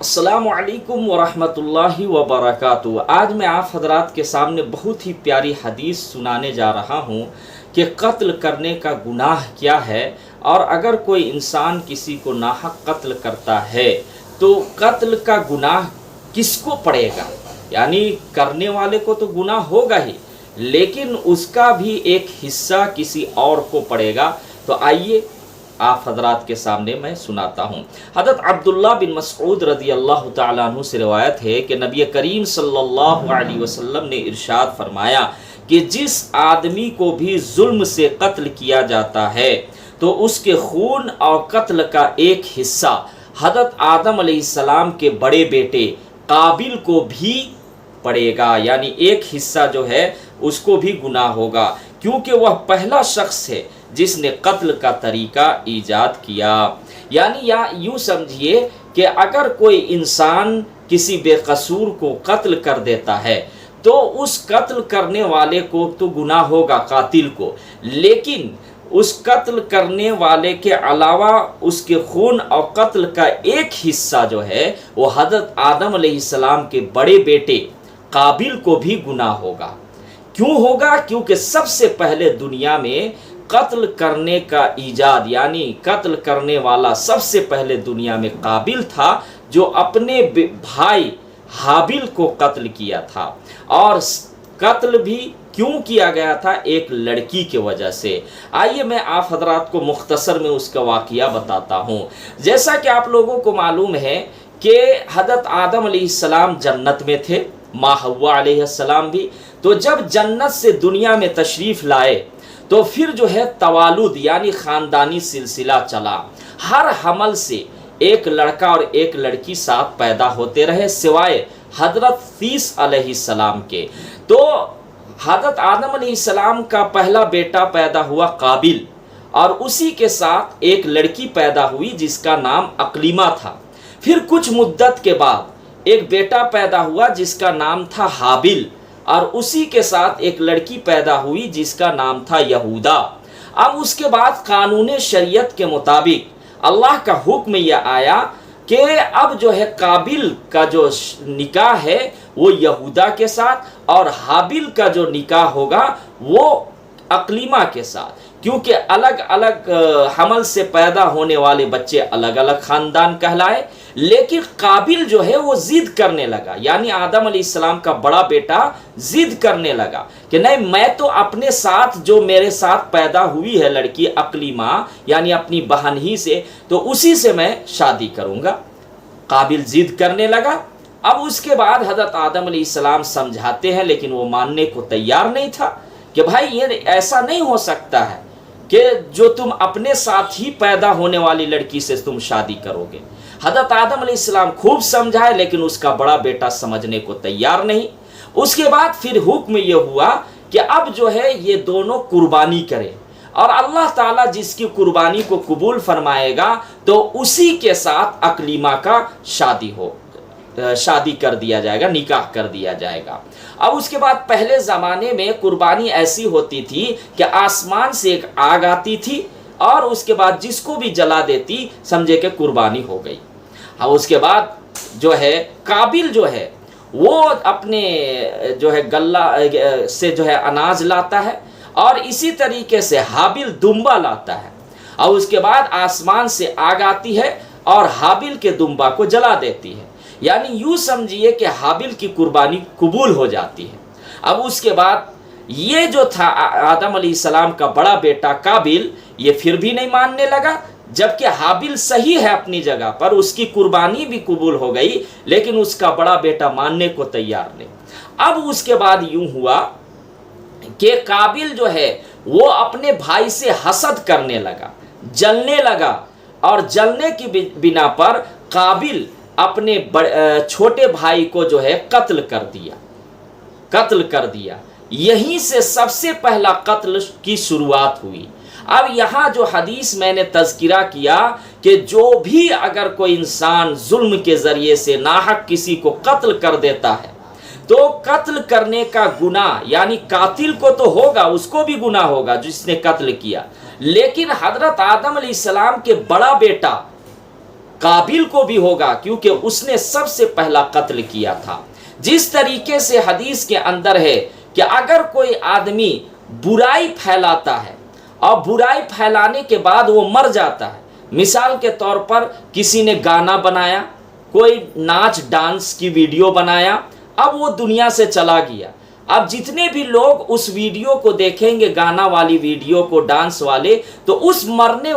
السلام علیکم ورحمۃ اللہ وبرکاتہ۔ آج میں آپ حضرات کے سامنے بہت ہی پیاری حدیث سنانے جا رہا ہوں کہ قتل کرنے کا گناہ کیا ہے، اور اگر کوئی انسان کسی کو ناحق قتل کرتا ہے تو قتل کا گناہ کس کو پڑے گا؟ یعنی کرنے والے کو تو گناہ ہوگا ہی، لیکن اس کا بھی ایک حصہ کسی اور کو پڑے گا۔ تو آئیے آپ حضرات کے سامنے میں سناتا ہوں۔ حضرت عبداللہ بن مسعود رضی اللہ تعالیٰ عنہ سے روایت ہے کہ نبی کریم صلی اللہ علیہ وسلم نے ارشاد فرمایا کہ جس آدمی کو بھی ظلم سے قتل کیا جاتا ہے تو اس کے خون اور قتل کا ایک حصہ حضرت آدم علیہ السلام کے بڑے بیٹے قابل کو بھی پڑے گا، یعنی ایک حصہ جو ہے اس کو بھی گناہ ہوگا، کیونکہ وہ پہلا شخص ہے جس نے قتل کا طریقہ ایجاد کیا۔ یعنی یوں سمجھیے کہ اگر کوئی انسان کسی بے قصور کو قتل کر دیتا ہے تو اس قتل کرنے والے کو تو گناہ ہوگا، قاتل کو، لیکن اس قتل کرنے والے کے علاوہ اس کے خون اور قتل کا ایک حصہ جو ہے وہ حضرت آدم علیہ السلام کے بڑے بیٹے قابل کو بھی گناہ ہوگا۔ کیوں ہوگا؟ کیونکہ سب سے پہلے دنیا میں قتل کرنے کا ایجاد، یعنی قتل کرنے والا سب سے پہلے دنیا میں قابل تھا، جو اپنے بھائی حابل کو قتل کیا تھا۔ اور قتل بھی کیوں کیا گیا تھا؟ ایک لڑکی کی وجہ سے۔ آئیے میں آپ حضرات کو مختصر میں اس کا واقعہ بتاتا ہوں۔ جیسا کہ آپ لوگوں کو معلوم ہے کہ حضرت آدم علیہ السلام جنت میں تھے، ماں حوا علیہ السلام بھی۔ تو جب جنت سے دنیا میں تشریف لائے تو پھر جو ہے توالد یعنی خاندانی سلسلہ چلا۔ ہر حمل سے ایک لڑکا اور ایک لڑکی ساتھ پیدا ہوتے رہے، سوائے حضرت تیس علیہ السلام کے۔ تو حضرت آدم علیہ السلام کا پہلا بیٹا پیدا ہوا قابل، اور اسی کے ساتھ ایک لڑکی پیدا ہوئی جس کا نام اقلیمہ تھا۔ پھر کچھ مدت کے بعد ایک بیٹا پیدا ہوا جس کا نام تھا حابل، اور اسی کے ساتھ ایک لڑکی پیدا ہوئی جس کا نام تھا یہودا۔ اب اس کے بعد قانون شریعت کے مطابق اللہ کا حکم یہ آیا کہ اب جو ہے قابل کا جو نکاح ہے وہ یہودا کے ساتھ، اور حابل کا جو نکاح ہوگا وہ اقلیمہ کے ساتھ، کیونکہ الگ الگ حمل سے پیدا ہونے والے بچے الگ الگ خاندان کہلائے۔ لیکن قابل جو ہے وہ ضد کرنے لگا، یعنی آدم علیہ السلام کا بڑا بیٹا ضد کرنے لگا کہ نہیں، میں تو اپنے ساتھ جو میرے ساتھ پیدا ہوئی ہے لڑکی اقلیمہ، یعنی اپنی بہن ہی سے، تو اسی سے میں شادی کروں گا۔ قابل ضد کرنے لگا۔ اب اس کے بعد حضرت آدم علیہ السلام سمجھاتے ہیں، لیکن وہ ماننے کو تیار نہیں تھا کہ بھائی یہ ایسا نہیں ہو سکتا ہے کہ جو تم اپنے ساتھ ہی پیدا ہونے والی لڑکی سے تم شادی کرو گے۔ حضرت آدم علیہ السلام خوب سمجھائے، لیکن اس کا بڑا بیٹا سمجھنے کو تیار نہیں۔ اس کے بعد پھر حکم یہ ہوا کہ اب جو ہے یہ دونوں قربانی کرے، اور اللہ تعالیٰ جس کی قربانی کو قبول فرمائے گا تو اسی کے ساتھ اقلیمہ کا شادی کر دیا جائے گا، نکاح کر دیا جائے گا۔ اب اس کے بعد پہلے زمانے میں قربانی ایسی ہوتی تھی کہ آسمان سے ایک آگ آتی تھی، اور اس کے بعد جس کو بھی جلا دیتی سمجھے کہ قربانی ہو گئی۔ اب اس کے بعد جو ہے قابل جو ہے وہ اپنے جو ہے غلہ سے جو ہے اناج لاتا ہے، اور اسی طریقے سے حابل دمبا لاتا ہے، اور اس کے بعد آسمان سے آگ آتی ہے اور حابل کے دمبا کو جلا دیتی ہے۔ یعنی یوں سمجھیے کہ حابل کی قربانی قبول ہو جاتی ہے۔ اب اس کے بعد یہ جو تھا آدم علیہ السلام کا بڑا بیٹا قابل، یہ پھر بھی نہیں ماننے لگا، جبکہ حابل صحیح ہے اپنی جگہ پر، اس کی قربانی بھی قبول ہو گئی، لیکن اس کا بڑا بیٹا ماننے کو تیار نہیں۔ اب اس کے بعد یوں ہوا کہ قابل جو ہے وہ اپنے بھائی سے حسد کرنے لگا، جلنے لگا، اور جلنے کی بنا پر قابل اپنے چھوٹے بھائی کو جو ہے قتل کر دیا۔ یہیں سے سب سے پہلا قتل کی شروعات ہوئی۔ اب یہاں جو حدیث میں نے تذکرہ کیا کہ جو بھی اگر کوئی انسان ظلم کے ذریعے سے ناحق کسی کو قتل کر دیتا ہے تو قتل کرنے کا گناہ، یعنی قاتل کو تو ہوگا، اس کو بھی گناہ ہوگا جس نے قتل کیا، لیکن حضرت آدم علیہ السلام کے بڑا بیٹا قابل کو بھی ہوگا کیونکہ اس نے سب سے پہلا قتل کیا تھا۔ جس طریقے سے حدیث کے اندر ہے کہ اگر کوئی آدمی برائی پھیلاتا ہے اور برائی پھیلانے کے بعد وہ مر جاتا ہے، مثال کے طور پر کسی نے گانا بنایا، کوئی ناچ ڈانس کی ویڈیو بنایا، اب وہ دنیا سے چلا گیا، اب جتنے بھی لوگ اس ویڈیو کو دیکھیں گے، گانا والی ویڈیو کو، ڈانس والے، تو اس مرنے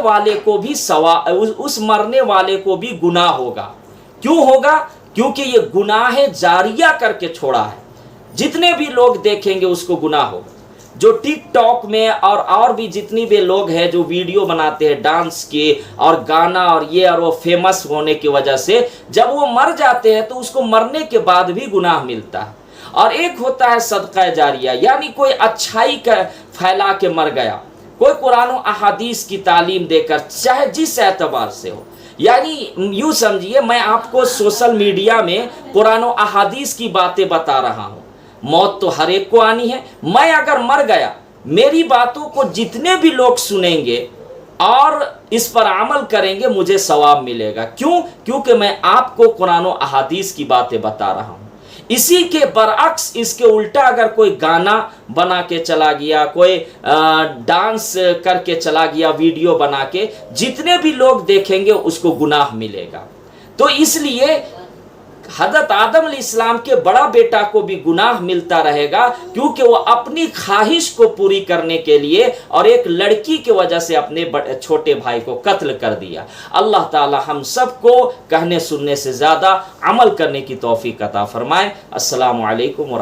والے کو بھی گناہ ہوگا۔ کیوں ہوگا؟ کیونکہ یہ گناہ جاریہ کر کے چھوڑا ہے، جتنے بھی لوگ دیکھیں گے اس کو گناہ ہوگا۔ جو ٹک ٹاک میں اور بھی جتنی بھی لوگ ہیں جو ویڈیو بناتے ہیں ڈانس کے اور گانا اور یہ اور وہ فیمس ہونے کی وجہ سے، جب وہ مر جاتے ہیں تو اس کو مرنے کے بعد بھی گناہ ملتا ہے۔ اور ایک ہوتا ہے صدقہ جاریہ، یعنی کوئی اچھائی کا پھیلا کے مر گیا، کوئی قرآن و احادیث کی تعلیم دے کر، چاہے جس اعتبار سے ہو، یعنی یوں سمجھیے میں آپ کو سوشل میڈیا میں قرآن و احادیث کی باتیں بتا رہا ہوں۔ موت تو ہر ایک کو آنی ہے، میں اگر مر گیا، میری باتوں کو جتنے بھی لوگ سنیں گے اور اس پر عمل کریں گے، مجھے ثواب ملے گا۔ کیوں؟ کیونکہ میں آپ کو قرآن و احادیث کی باتیں بتا رہا ہوں۔ اسی کے برعکس، اس کے الٹا اگر کوئی گانا بنا کے چلا گیا، کوئی ڈانس کر کے چلا گیا، ویڈیو بنا کے، جتنے بھی لوگ دیکھیں گے اس کو گناہ ملے گا۔ تو اس لیے حضرت آدم علیہ السلام کے بڑا بیٹا کو بھی گناہ ملتا رہے گا، کیونکہ وہ اپنی خواہش کو پوری کرنے کے لیے اور ایک لڑکی کی وجہ سے اپنے چھوٹے بھائی کو قتل کر دیا۔ اللہ تعالی ہم سب کو کہنے سننے سے زیادہ عمل کرنے کی توفیق عطا فرمائے۔ السلام علیکم